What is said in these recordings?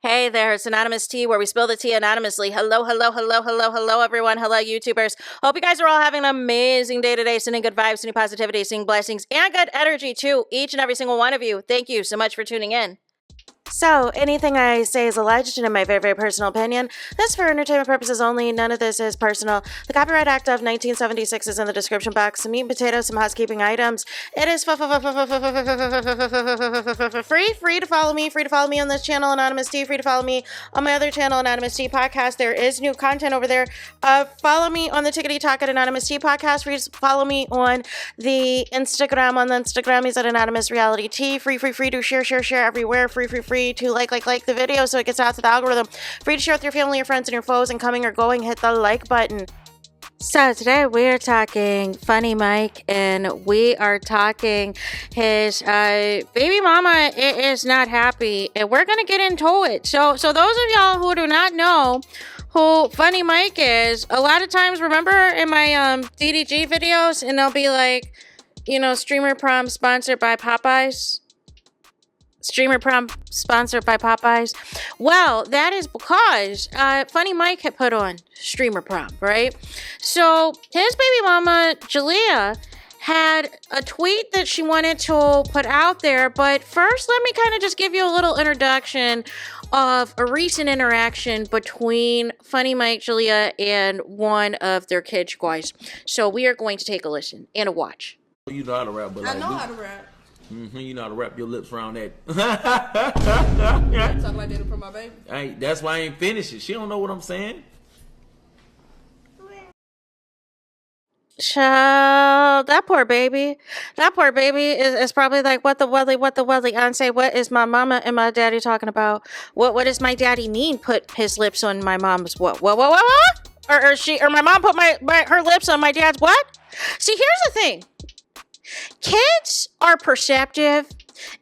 Hey there, it's Anonymous Tea, where we spill the tea anonymously. Hello, everyone. Hello, YouTubers. Hope you guys are all having an amazing day today, sending good vibes, sending positivity, sending blessings, and good energy to each and every single one of you. Thank you so much for tuning in. So, anything I say is alleged and in my very, very personal opinion. This is for entertainment purposes only. None of this is personal. The Copyright Act of 1976 is in the description box. Some meat and potatoes, some housekeeping items. It is free to follow me. Free to follow me on this channel, Anonymous Tea. Free to follow me on my other channel, Anonymous Tea Podcast. There is new content over there. Follow me on the Tickety Talk at Anonymous Tea Podcast. Free to follow me on the Instagram. On the Instagram, he's at Anonymous Reality Tea. Free to share everywhere. Free to like the video so it gets out to the algorithm. Free to share with your family, your friends, and your foes, and coming or going, hit the like button. So today we're talking Funny Mike, and we are talking his baby mama is not happy, and we're gonna get into it. So those of y'all who do not know who Funny Mike is, a lot of times, remember in my DDG videos, and they'll be like, you know, streamer prom sponsored by Popeyes. Streamer prom sponsored by Popeyes. Well, that is because Funny Mike had put on streamer prom, right? So his baby mama, Jaliyah, had a tweet that she wanted to put out there. But first, let me kind of just give you a little introduction of a recent interaction between Funny Mike, Jaliyah, and one of their kids, guys. So we are going to take a listen and a watch. You know how to rap, but I know how to rap. You know how to wrap your lips around that. Talk like that in front of my baby. Hey, that's why I ain't finished it. She don't know what I'm saying. Child, that poor baby is probably like, what the welly, I say, what is my mama and my daddy talking about? What does my daddy mean put his lips on my mom's what? Or my mom put her lips on my dad's what? See, here's the thing. Kids are perceptive,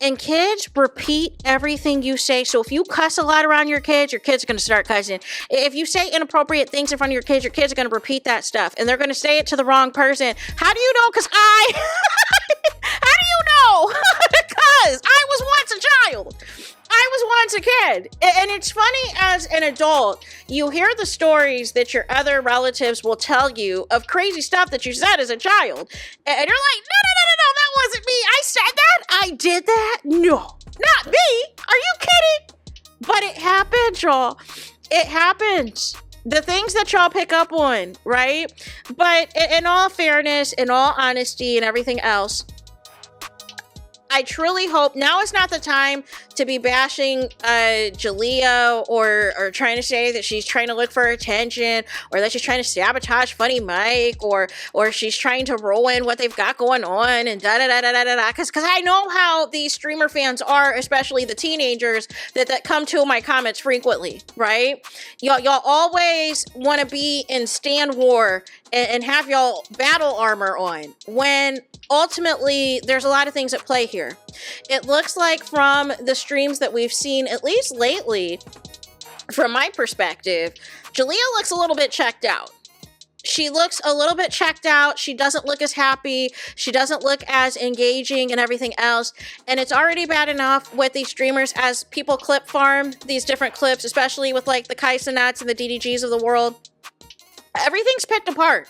and kids repeat everything you say. So if you cuss a lot around your kids are going to start cussing. If you say inappropriate things in front of your kids are going to repeat that stuff, and they're going to say it to the wrong person. How do you know? Because how do you know? Because I was once a child. I was once a kid. And it's funny, as an adult, you hear the stories that your other relatives will tell you of crazy stuff that you said as a child. And you're like, no, that wasn't me. I said that? I did that? No, not me. Are you kidding? But it happens, y'all. It happens. The things that y'all pick up on, right? But in all fairness, in all honesty, and everything else, I truly hope now is not the time to be bashing Jalia or trying to say that she's trying to look for attention, or that she's trying to sabotage Funny Mike, or she's trying to ruin what they've got going on, and because I know how these streamer fans are, especially the teenagers that come to my comments frequently, right? Y'all always want to be in stand war and have y'all battle armor on, when ultimately there's a lot of things at play here. It looks like from the streams that we've seen, at least lately, from my perspective, Jalia looks a little bit checked out. She looks a little bit checked out. She doesn't look as happy. She doesn't look as engaging and everything else. And it's already bad enough with these streamers as people clip farm these different clips, especially with like the Kaisenats and the DDGs of the world. Everything's picked apart.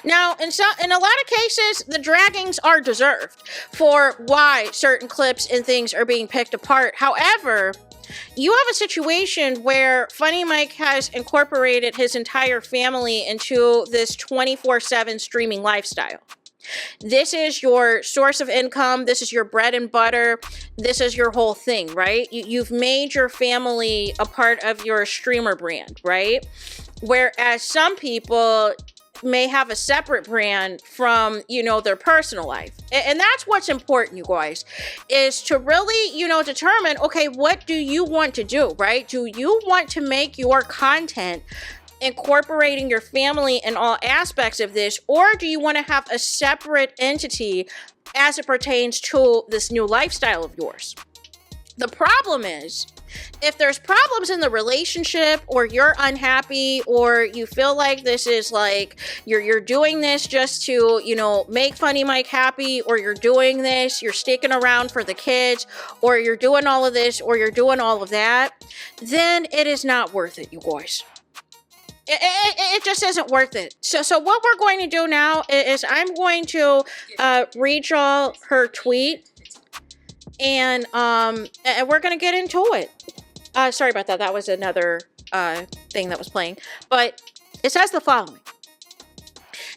Now, in a lot of cases, the draggings are deserved for why certain clips and things are being picked apart. However, you have a situation where Funny Mike has incorporated his entire family into this 24/7 streaming lifestyle. This is your source of income. This is your bread and butter. This is your whole thing, right? You've made your family a part of your streamer brand, right? Whereas some people may have a separate brand from, you know, their personal life. And that's what's important, you guys, is to really, you know, determine, okay, what do you want to do, right? Do you want to make your content incorporating your family in all aspects of this, or do you want to have a separate entity as it pertains to this new lifestyle of yours? The problem is, if there's problems in the relationship, or you're unhappy, or you feel like this is like you're doing this just to, make Funny Mike happy, or you're doing this, you're sticking around for the kids, or you're doing all of this, or you're doing all of that, then it is not worth it, you guys. It just isn't worth it. So what we're going to do now is I'm going to read y'all her tweet, and we're going to get into it. Sorry about that. That was another thing that was playing. But it says the following.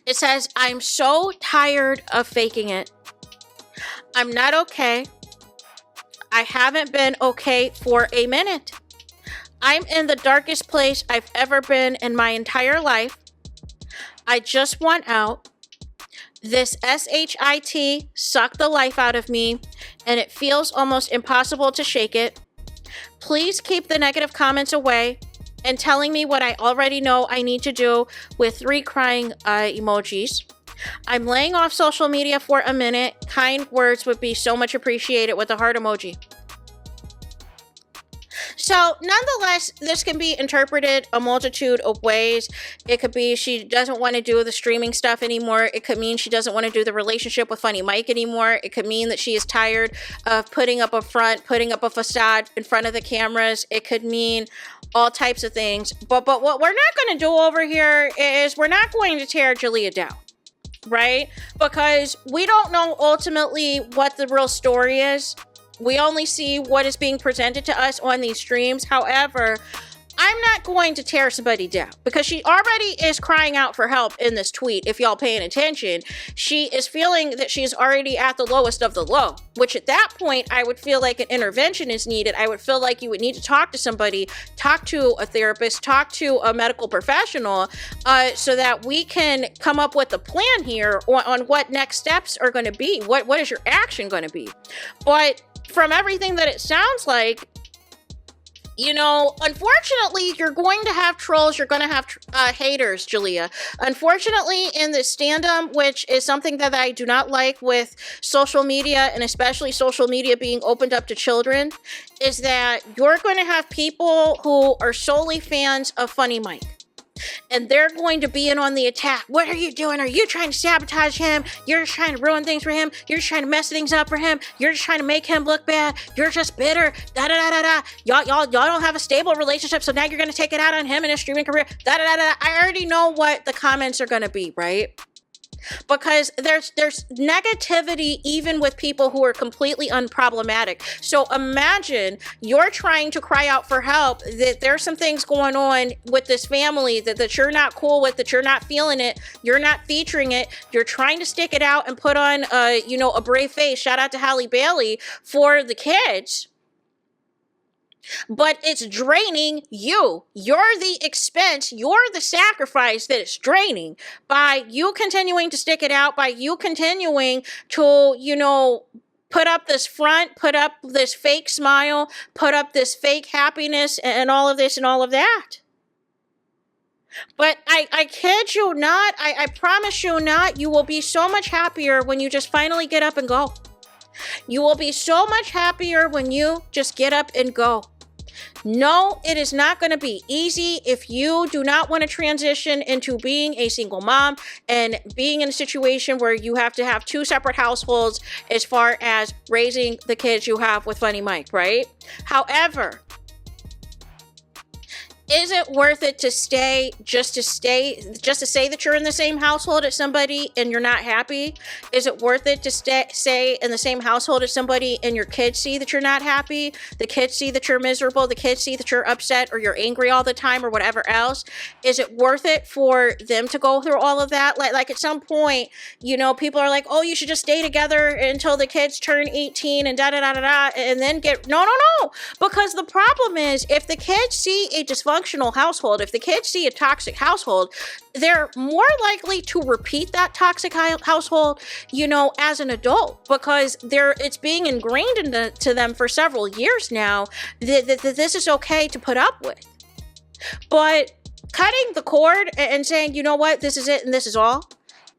It says, I'm so tired of faking it. I'm not okay. I haven't been okay for a minute. I'm in the darkest place I've ever been in my entire life. I just want out. This SHIT sucked the life out of me, and it feels almost impossible to shake it. Please keep the negative comments away and telling me what I already know I need to do, with 3 crying emojis. I'm laying off social media for a minute. Kind words would be so much appreciated, with a heart emoji. So, nonetheless, this can be interpreted a multitude of ways. It could be she doesn't want to do the streaming stuff anymore. It could mean she doesn't want to do the relationship with Funny Mike anymore. It could mean that she is tired of putting up a facade in front of the cameras. It could mean all types of things. But what we're not going to do over here is we're not going to tear Jaliyah down, right? Because we don't know ultimately what the real story is. We only see what is being presented to us on these streams. However, I'm not going to tear somebody down, because she already is crying out for help in this tweet. If y'all paying attention, she is feeling that she's already at the lowest of the low, which at that point, I would feel like an intervention is needed. I would feel like you would need to talk to somebody, talk to a therapist, talk to a medical professional, so that we can come up with a plan here on what next steps are going to be. What is your action going to be? But from everything that it sounds like, unfortunately, you're going to have trolls. You're going to have haters, Jalia. Unfortunately, in this stand-up, which is something that I do not like with social media, and especially social media being opened up to children, is that you're going to have people who are solely fans of Funny Mike. And they're going to be in on the attack. What are you doing? Are you trying to sabotage him? You're just trying to ruin things for him. You're just trying to mess things up for him. You're just trying to make him look bad. You're just bitter. Da da da da da. Y'all don't have a stable relationship, so now you're gonna take it out on him and his streaming career. Da da da da. I already know what the comments are gonna be, right? Because there's negativity even with people who are completely unproblematic. So imagine you're trying to cry out for help, that there's some things going on with this family that you're not cool with, that you're not feeling it, you're not featuring it, you're trying to stick it out and put on a brave face, shout out to Halle Bailey, for the kids. But it's draining you. You're the expense. You're the sacrifice that it's draining by you continuing to stick it out, by you continuing to, put up this front, put up this fake smile, put up this fake happiness, and all of this and all of that. But I kid you not, I promise you not, you will be so much happier when you just finally get up and go. You will be so much happier when you just get up and go. No, it is not going to be easy if you do not want to transition into being a single mom and being in a situation where you have to have 2 separate households as far as raising the kids you have with Funny Mike, right? However, is it worth it to stay just to say that you're in the same household as somebody and you're not happy? Is it worth it to stay in the same household as somebody and your kids see that you're not happy? The kids see that you're miserable. The kids see that you're upset or you're angry all the time or whatever else. Is it worth it for them to go through all of that? Like at some point, people are like, oh, you should just stay together until the kids turn 18 and da da da da da, and then no. Because the problem is, if the kids see a dysfunctional household, if the kids see a toxic household, they're more likely to repeat that toxic household, as an adult, because it's being ingrained into them for several years now that this is okay to put up with. But cutting the cord and saying, you know what, this is it and this is all,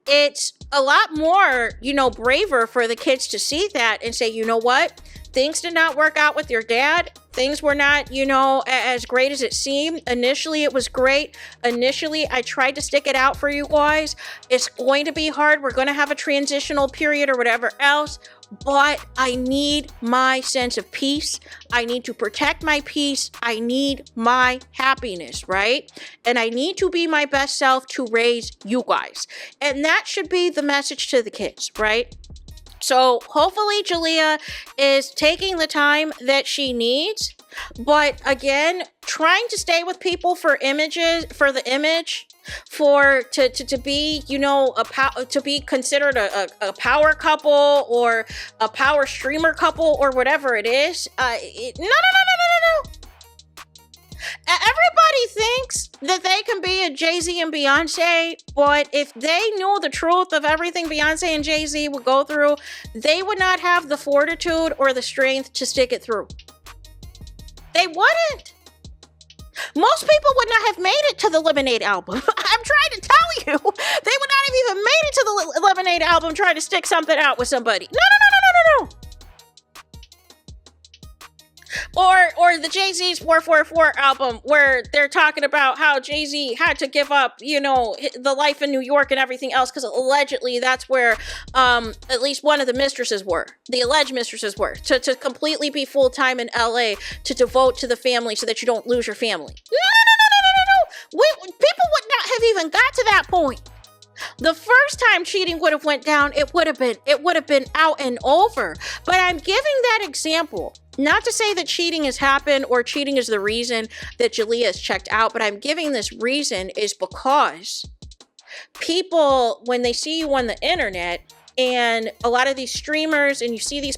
it's a lot more, braver for the kids to see that and say, you know what, things did not work out with your dad. Things were not, as great as it seemed. Initially, it was great. Initially, I tried to stick it out for you guys. It's going to be hard. We're going to have a transitional period or whatever else. But I need my sense of peace. I need to protect my peace. I need my happiness, right? And I need to be my best self to raise you guys. And that should be the message to the kids, right? So hopefully Jaliyah is taking the time that she needs, but again, trying to stay with people for images, for the image, to be, to be considered a power couple or a power streamer couple or whatever it is. No. Everybody thinks that they can be a Jay-Z and Beyonce, but if they knew the truth of everything Beyonce and Jay-Z would go through, they would not have the fortitude or the strength to stick it through. They wouldn't. Most people would not have made it to the Lemonade album. I'm trying to tell you. They would not have even made it to the Lemonade album trying to stick something out with somebody. No. Or the Jay-Z's 444 album where they're talking about how Jay-Z had to give up, the life in New York and everything else because allegedly that's where at least one of the mistresses were. The alleged mistresses were. To completely be full-time in LA to devote to the family so that you don't lose your family. No. People would not have even got to that point. The first time cheating would have went down, it would have been out and over. But I'm giving that example, not to say that cheating has happened or cheating is the reason that Jaliyah is checked out, but I'm giving this reason is because people, when they see you on the internet, and a lot of these streamers, and you see these